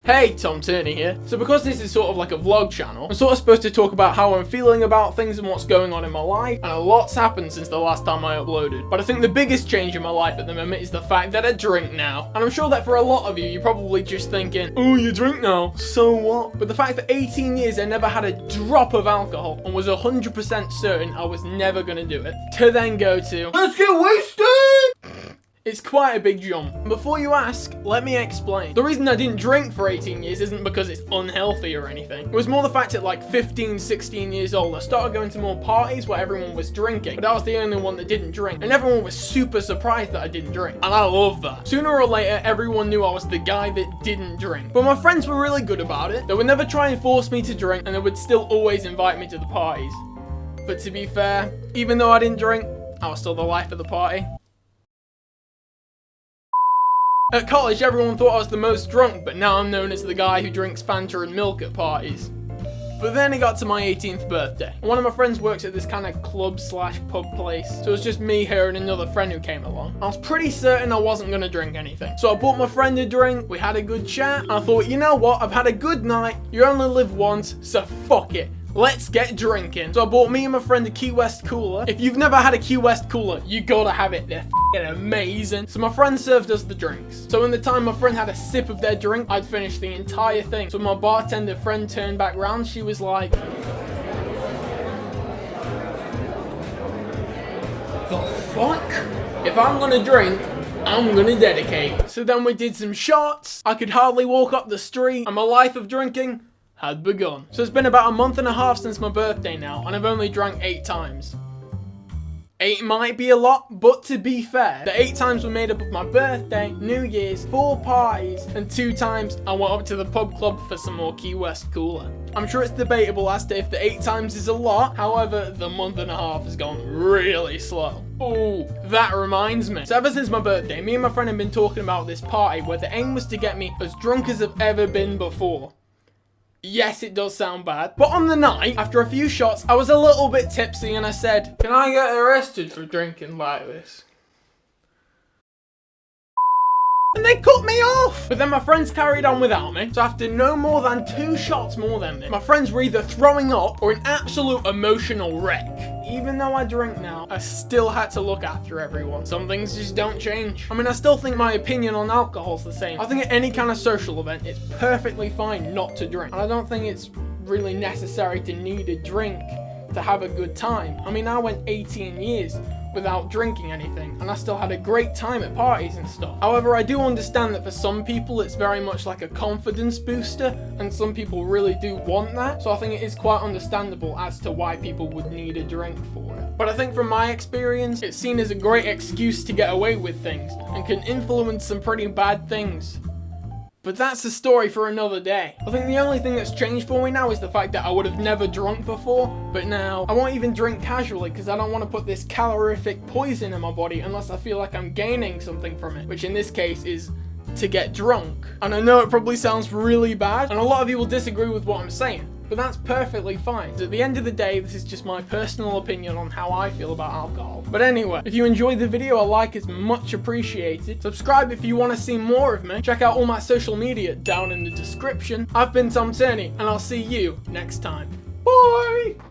Hey, Tom Turney here. So because this is sort of like a vlog channel, I'm sort of supposed to talk about how I'm feeling about things and what's going on in my life, and a lot's happened since the last time I uploaded. But I think the biggest change in my life at the moment is the fact that I drink now. And I'm sure that for a lot of you, you're probably just thinking, oh, you drink now, so what? But the fact that 18 years I never had a drop of alcohol and was 100% certain I was never gonna do it, to then go to, let's get wasted! It's quite a big jump. Before you ask, let me explain. The reason I didn't drink for 18 years isn't because it's unhealthy or anything. It was more the fact that like 15, 16 years old, I started going to more parties where everyone was drinking, but I was the only one that didn't drink, and everyone was super surprised that I didn't drink, and I love that. Sooner or later, everyone knew I was the guy that didn't drink. But my friends were really good about it. They would never try and force me to drink, and they would still always invite me to the parties. But to be fair, even though I didn't drink, I was still the life of the party. At college, everyone thought I was the most drunk, but now I'm known as the guy who drinks Fanta and milk at parties. But then it got to my 18th birthday. One of my friends works at this kind of club/pub place, so it was just me, her, and another friend who came along. I was pretty certain I wasn't gonna drink anything. So I bought my friend a drink, we had a good chat, and I thought, you know what, I've had a good night, you only live once, so fuck it. Let's get drinking. So I bought me and my friend a Key West cooler. If you've never had a Key West cooler, you gotta have it. They're f***ing amazing. So my friend served us the drinks. So in the time my friend had a sip of their drink, I'd finished the entire thing. So when my bartender friend turned back round, she was like, the fuck? If I'm gonna drink, I'm gonna dedicate. So then we did some shots. I could hardly walk up the street, and my life of drinking had begun. So it's been about a month and a half since my birthday now, and I've only drank 8 times. 8 might be a lot, but to be fair, the 8 times were made up of my birthday, New Year's, 4 parties, and 2 times I went up to the pub club for some more Key West cooler. I'm sure it's debatable as to if the 8 times is a lot, however, the month and a half has gone really slow. Oh, that reminds me. So ever since my birthday, me and my friend have been talking about this party where the aim was to get me as drunk as I've ever been before. Yes, it does sound bad. But on the night, after a few shots, I was a little bit tipsy and I said, can I get arrested for drinking like this? And they cut me off! But then my friends carried on without me, so after no more than 2 shots more than me, my friends were either throwing up or an absolute emotional wreck. Even though I drink now, I still had to look after everyone. Some things just don't change. I mean, I still think my opinion on alcohol's the same. I think at any kind of social event, it's perfectly fine not to drink. And I don't think it's really necessary to need a drink to have a good time. I mean, I went 18 years without drinking anything, and I still had a great time at parties and stuff. However, I do understand that for some people it's very much like a confidence booster, and some people really do want that, so I think it is quite understandable as to why people would need a drink for it. But I think from my experience, it's seen as a great excuse to get away with things, and can influence some pretty bad things. But that's a story for another day. I think the only thing that's changed for me now is the fact that I would have never drunk before, but now I won't even drink casually because I don't want to put this calorific poison in my body unless I feel like I'm gaining something from it, which in this case is to get drunk. And I know it probably sounds really bad, and a lot of you will disagree with what I'm saying, but that's perfectly fine. At the end of the day, this is just my personal opinion on how I feel about alcohol. But anyway, if you enjoyed the video, a like is much appreciated. Subscribe if you want to see more of me. Check out all my social media down in the description. I've been Tom Turney, and I'll see you next time. Bye!